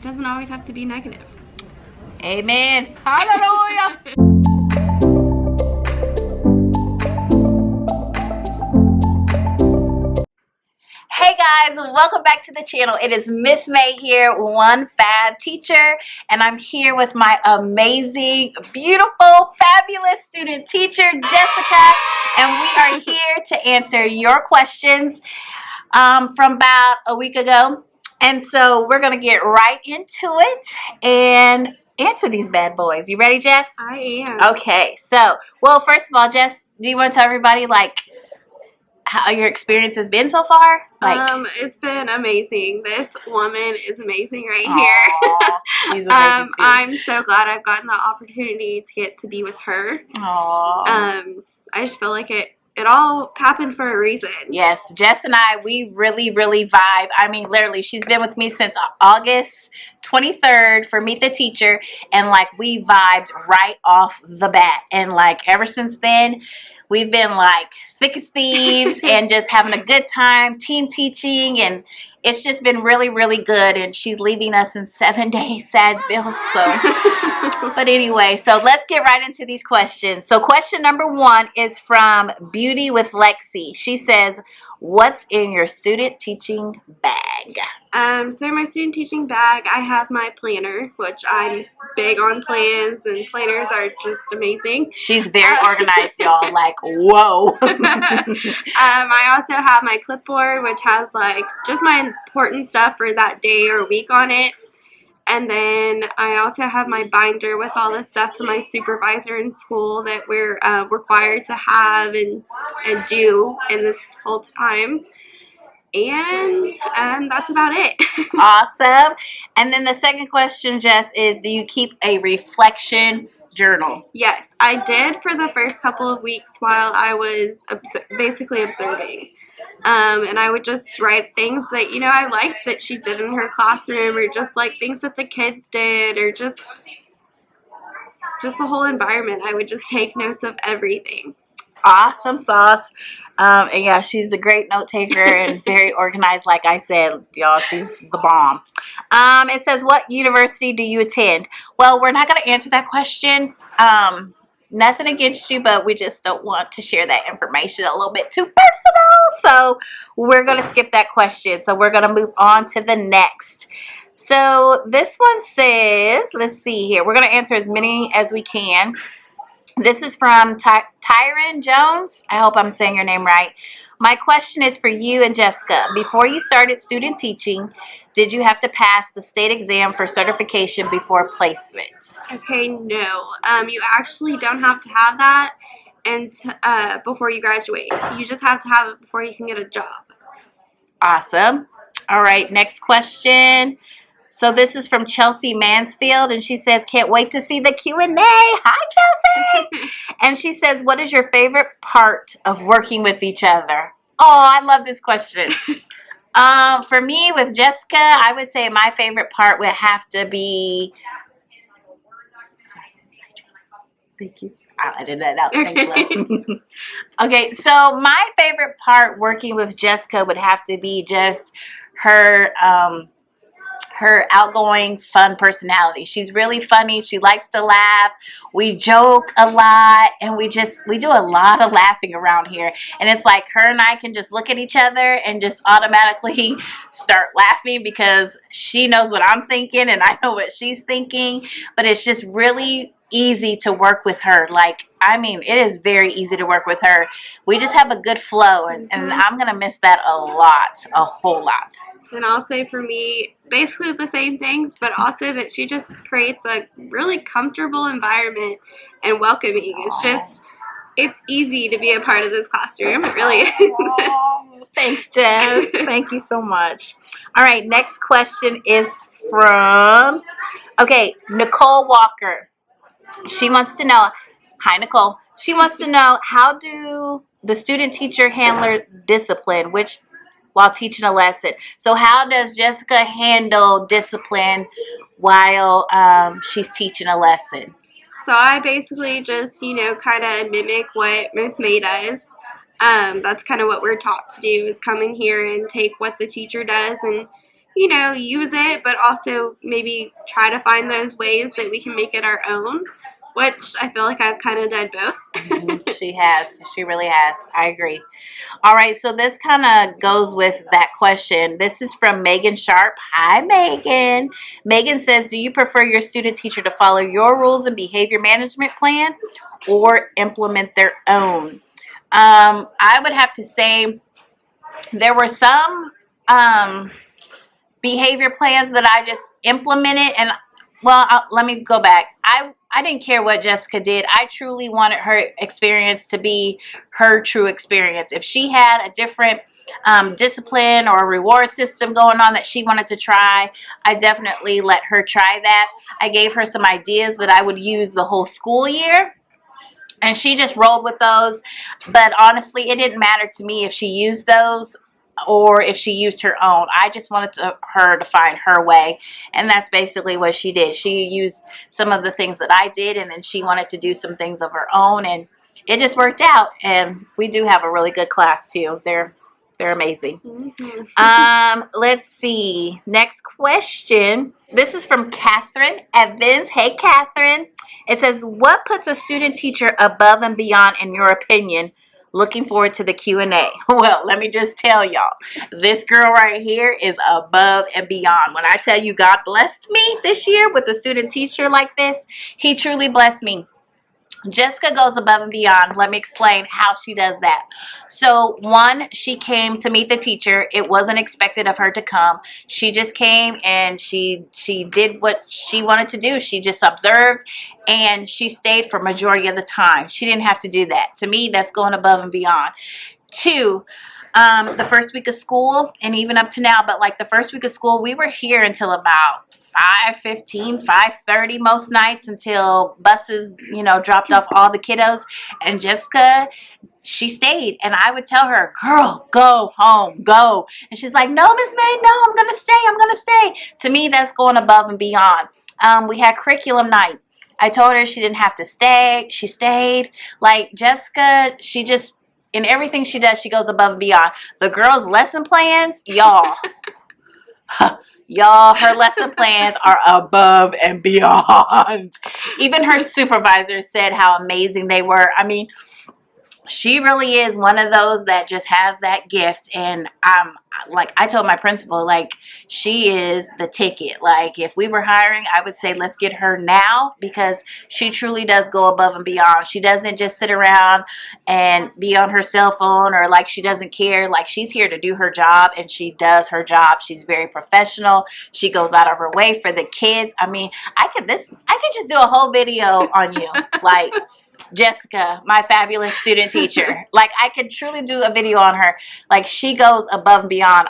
it doesn't always have to be negative. Amen. Hallelujah. Hey guys, welcome back to the channel. It is Miss May here, one fab teacher, and I'm here with my amazing, beautiful, fabulous student teacher, Jessica, and we are here to answer your questions from about a week ago. And so we're going to get right into it and answer these bad boys. You ready, Jess? I am. Okay, so, well, first of all, Jess, do you want to tell everybody, like, how your experience has been so far? Like, it's been amazing. This woman is amazing right here. She's amazing too. I'm so glad I've gotten the opportunity to get to be with her. Aww. I just feel like it all happened for a reason. Yes, Jess and I, we really vibe. I mean, literally, she's been with me since August 23rd for Meet the Teacher, and like we vibed right off the bat, and like ever since then we've been like thick as thieves and just having a good time, team teaching, and it's just been really good. And she's leaving us in 7 days, sad Bill. So, but anyway, so let's get right into these questions. So question number 1 is from Beauty with Lexi. She says, what's in your student teaching bag? So in my student teaching bag, I have my planner, which I'm big on plans, and planners are just amazing. She's very organized, y'all. Like, whoa. I also have my clipboard, which has like just my important stuff for that day or week on it. And then I also have my binder with all the stuff for my supervisor in school that we're required to have and do in this whole time. And that's about it. Awesome. And then the second question, Jess, is do you keep a reflection journal? Yes, I did for the first couple of weeks while I was basically observing. And I would just write things that, you know, I liked that she did in her classroom, or just like things that the kids did, or just the whole environment. I would just take notes of everything. Awesome sauce. And yeah, she's a great note taker and very organized. Like I said, y'all, she's the bomb. It says, what university do you attend? Well, we're not going to answer that question. Nothing against you, but we just don't want to share that information a little bit too personal. So we're going to skip that question. So we're going to move on to the next. So this one says, let's see here. We're going to answer as many as we can. This is from Tyron Jones. I hope I'm saying your name right. My question is for you and Jessica. Before you started student teaching, did you have to pass the state exam for certification before placement? Okay, no. You actually don't have to have that and before you graduate. You just have to have it before you can get a job. Awesome. All right, next question. So this is from Chelsea Mansfield, and she says, can't wait to see the Q&A. Hi, Chelsea. And she says, what is your favorite part of working with each other? Oh, I love this question. For me, with Jessica, I would say my favorite part would have to be... Thank you. I did that out. Okay, so my favorite part working with Jessica would have to be just her outgoing, fun personality. She's really funny. She likes to laugh. We joke a lot, and we do a lot of laughing around here. And it's like her and I can just look at each other and just automatically start laughing because she knows what I'm thinking and I know what she's thinking. But it's just really easy to work with her. Like, I mean, it is very easy to work with her. We just have a good flow, and I'm going to miss that a whole lot. And I'll say for me, basically the same things, but also that she just creates a really comfortable environment and welcoming. It's easy to be a part of this classroom. It really is. Thanks, Jess. Thank you so much. All right, next question is from, Nicole Walker. She wants to know, hi, Nicole. She wants to know, how do the student-teacher handle discipline, while teaching a lesson? So how does Jessica handle discipline while she's teaching a lesson? So I basically just, kind of mimic what Miss May does. That's kind of what we're taught to do, is come in here and take what the teacher does and, you know, use it, but also maybe try to find those ways that we can make it our own, which I feel like I've kind of done both. She has. She really has. I agree. All right, so this kind of goes with that question. This is from Megan Sharp. Hi, Megan. Megan says, do you prefer your student teacher to follow your rules and behavior management plan or implement their own? I would have to say there were some behavior plans that I just implemented, and well, let me go back. I didn't care what Jessica did. I truly wanted her experience to be her true experience. If she had a different discipline or reward system going on that she wanted to try, I definitely let her try that. I gave her some ideas that I would use the whole school year, and she just rolled with those. But honestly, it didn't matter to me if she used those or if she used her own. I just wanted her to find her way, and that's basically what she did. She used some of the things that I did, and then she wanted to do some things of her own, and it just worked out. And we do have a really good class too. They're amazing. Let's see. Next question. This is from Catherine Evans. Hey, Catherine. It says, what puts a student teacher above and beyond in your opinion? Looking forward to the Q&A. Well, let me just tell y'all, this girl right here is above and beyond. When I tell you God blessed me this year with a student teacher like this, he truly blessed me. Jessica goes above and beyond. Let me explain how she does that. So, one, she came to meet the teacher. It wasn't expected of her to come. She just came and she did what she wanted to do. She just observed, and she stayed for majority of the time. She didn't have to do that. To me, that's going above and beyond. Two, the first week of school, and even up to now, but like the first week of school, we were here until about 5:15, 5:30 most nights, until buses, dropped off all the kiddos. And Jessica, she stayed, and I would tell her, girl, go home, go. And she's like, no, Miss May, no, I'm gonna stay. To me, that's going above and beyond. We had curriculum night. I told her she didn't have to stay. She stayed. Like Jessica, she just, in everything she does, she goes above and beyond. The girls' lesson plans, y'all. Y'all, her lesson plans are above and beyond. Even her supervisor said how amazing they were. I mean, she really is one of those that just has that gift. And like I told my principal, like, she is the ticket. Like, if we were hiring, I would say let's get her now, because she truly does go above and beyond. She doesn't just sit around and be on her cell phone, or like she doesn't care. Like, she's here to do her job, and she does her job. She's very professional. She goes out of her way for the kids. I mean, I could just do a whole video on you. Like, Jessica, my fabulous student teacher. Like, I could truly do a video on her. Like, she goes above and beyond.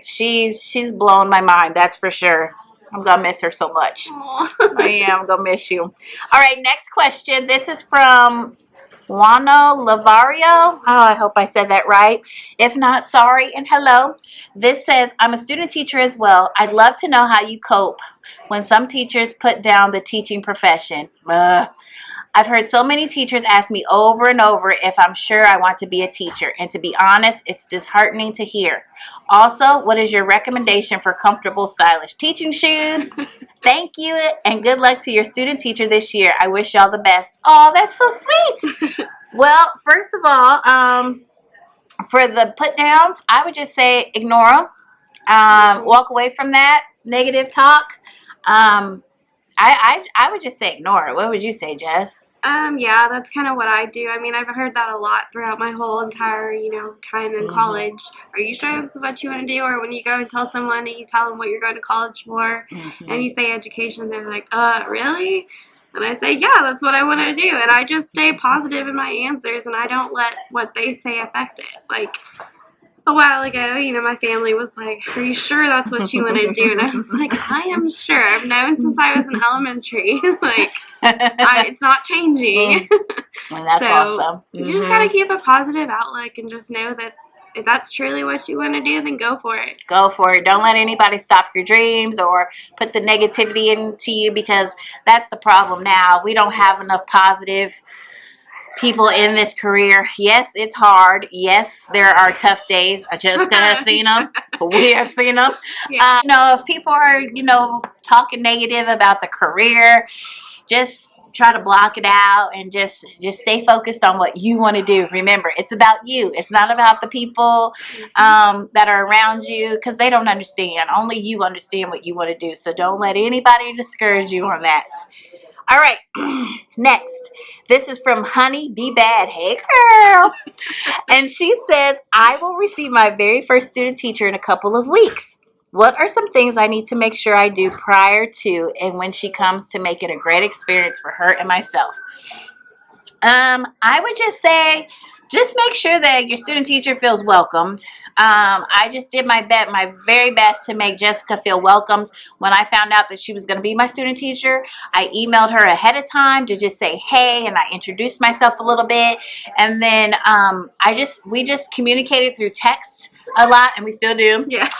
She's blown my mind, that's for sure. I'm gonna miss her so much. I am gonna miss you. All right, next question. This is from Juano Lavario. Oh, I hope I said that right. If not, sorry and hello. This says, I'm a student teacher as well. I'd love to know how you cope when some teachers put down the teaching profession. I've heard so many teachers ask me over and over if I'm sure I want to be a teacher, and to be honest, it's disheartening to hear. Also, what is your recommendation for comfortable, stylish teaching shoes? Thank you, and good luck to your student teacher this year. I wish y'all the best. Oh, that's so sweet. Well, first of all, for the put downs, I would just say ignore them. Walk away from that negative talk. I would just say ignore it. What would you say, Jess? Yeah, that's kind of what I do. I mean, I've heard that a lot throughout my whole entire, time in college. Are you sure this is what you want to do? Or when you go and tell someone and you tell them what you're going to college for, and you say education, they're like, really? And I say, yeah, that's what I want to do. And I just stay positive in my answers, and I don't let what they say affect it. Like, a while ago, my family was like, are you sure that's what you want to do? And I was like, I am sure. I've known since I was in elementary. Like, it's not changing. And that's awesome. You just got to keep a positive outlook and just know that if that's truly what you want to do, then go for it. Go for it. Don't let anybody stop your dreams or put the negativity into you, because that's the problem now. We don't have enough positive people in this career. Yes, it's hard. Yes, there are tough days. Jessica has seen them. We have seen them. Yeah. If people are, talking negative about the career, just try to block it out and just stay focused on what you want to do. Remember, it's about you. It's not about the people that are around you, because they don't understand. Only you understand what you want to do. So don't let anybody discourage you on that. All right, next. This is from Honey Be Bad. Hey, girl. And she says, I will receive my very first student teacher in a couple of weeks. What are some things I need to make sure I do prior to and when she comes to make it a great experience for her and myself? I would just say, just make sure that your student teacher feels welcomed. I just did my very best to make Jessica feel welcomed. When I found out that she was going to be my student teacher, I emailed her ahead of time to just say hey, and I introduced myself a little bit, and then we just communicated through text a lot, and we still do. Yeah.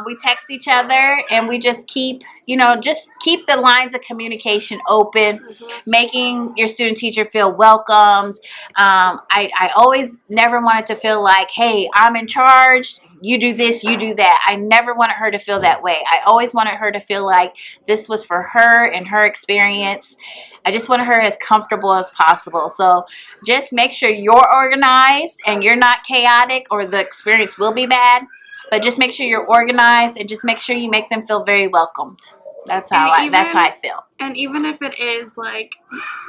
We text each other, and we just keep the lines of communication open, making your student teacher feel welcomed. I always never wanted to feel like, hey, I'm in charge, you do this, you do that. I never wanted her to feel that way. I always wanted her to feel like this was for her and her experience. I just wanted her as comfortable as possible. So just make sure you're organized and you're not chaotic, or the experience will be bad. But just make sure you're organized, and just make sure you make them feel very welcomed. That's how I feel. And even if it is like,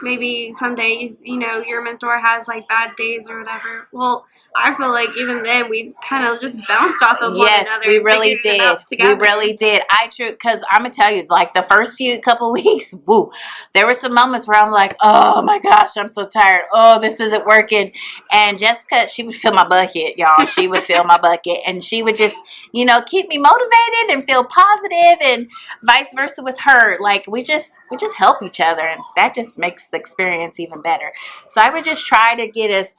maybe some days, your mentor has like bad days or whatever. Well, I feel like even then we kind of just bounced off of one another. Yes, we really did. We really did. Because I'm gonna tell you, like the first couple weeks, woo, there were some moments where I'm like, oh my gosh, I'm so tired. Oh, this isn't working. And Jessica, she would fill my bucket, y'all. She would fill my bucket, and she would just, keep me motivated and feel positive, and vice versa with her. Like we just help each other, and that just makes the experience even better. So I would just try to get as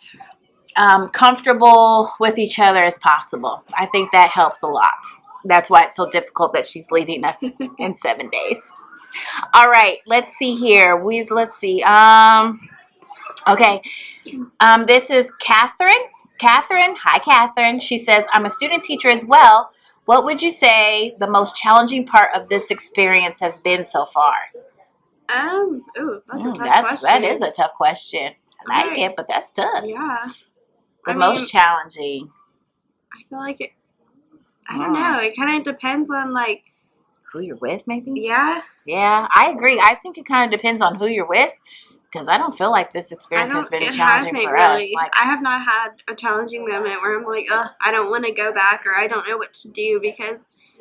comfortable with each other as possible. I think that helps a lot. That's why it's so difficult that she's leaving us in 7 days. All right, let's see here. Let's see. Okay. This is Catherine. Catherine, hi Catherine. She says, I'm a student teacher as well. What would you say the most challenging part of this experience has been so far? That's a tough question. That is a tough question. I like it, but that's tough. Yeah. Most challenging. I feel like I don't know. It kind of depends on like who you're with, maybe. Yeah. Yeah, I agree. I think it kind of depends on who you're with, because I don't feel like this experience has been challenging for us. Like, I have not had a challenging moment where I'm like, I don't want to go back, or I don't know what to do, because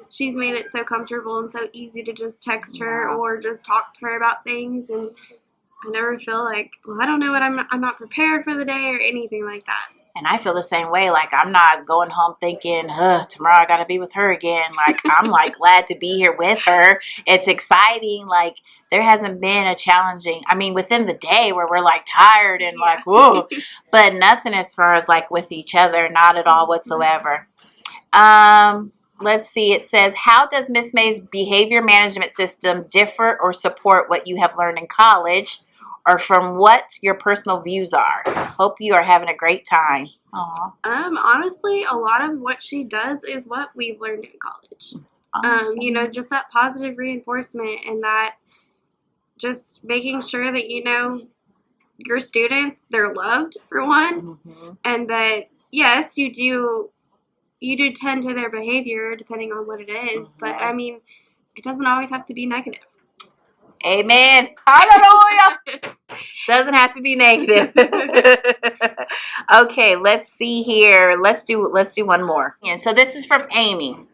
she's made it so comfortable and so easy to just text her or just talk to her about things, and I never feel like, well, I don't know what I'm not prepared for the day or anything like that. And I feel the same way. Like, I'm not going home thinking, tomorrow I got to be with her again. Like, I'm like glad to be here with her. It's exciting. Like, there hasn't been a challenging, within the day where we're like tired and like, whoa, but nothing as far as like with each other, not at all whatsoever. Let's see. It says, how does Miss May's behavior management system differ or support what you have learned in college, or from what your personal views are? Hope you are having a great time. Aww. Honestly, a lot of what she does is what we've learned in college. Just that positive reinforcement, and that just making sure that, your students, they're loved, for one, and that, yes, you do tend to their behavior depending on what it is, but, it doesn't always have to be negative. Amen. Hallelujah. Doesn't have to be negative. Okay, let's see here. Let's do one more. And so this is from Amy.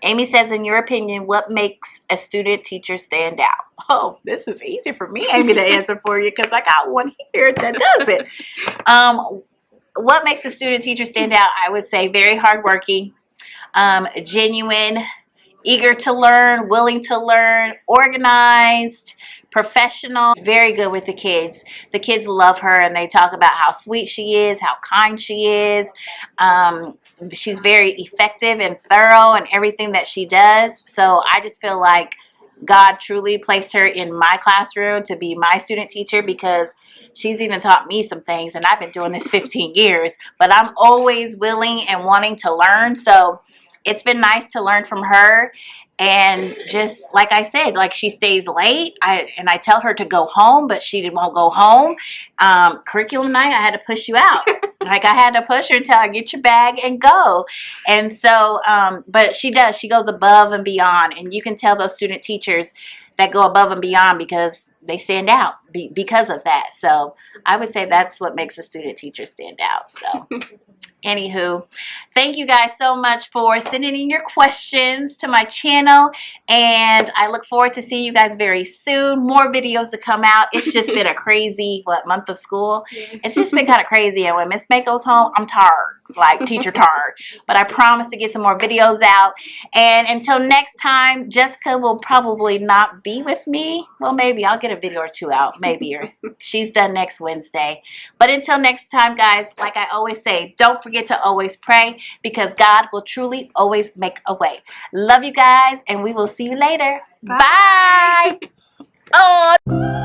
Amy says, in your opinion, what makes a student teacher stand out? Oh, this is easy for me, Amy, to answer for you, because I got one here that does it. What makes a student teacher stand out? I would say very hardworking, genuine, eager to learn, willing to learn, organized, professional, very good with the kids. The kids love her, and they talk about how sweet she is, how kind she is. She's very effective and thorough in everything that she does. So I just feel like God truly placed her in my classroom to be my student teacher, because she's even taught me some things, and I've been doing this 15 years, but I'm always willing and wanting to learn. So it's been nice to learn from her. And just like I said, like, she stays late, and I tell her to go home, but she won't go home. Curriculum night, I had to push you out. Like, I had to push her and tell her, get your bag and go. And so, but she does. She goes above and beyond. And you can tell those student teachers that go above and beyond because they stand out because of that. So I would say that's what makes a student teacher stand out. So anywho, thank you guys so much for sending in your questions to my channel, and I look forward to seeing you guys very soon. More videos to come out. It's just been a crazy month of school. It's just been kind of crazy, and when Miss May goes home, I'm tired, like teacher tired. But I promise to get some more videos out. And until next time, Jessica will probably not be with me. Well, maybe I'll get a video or two out, maybe, or she's done next Wednesday. But until next time, guys, like I always say, don't forget to always pray, because God will truly always make a way. Love you guys, and we will see you later. Bye. Oh.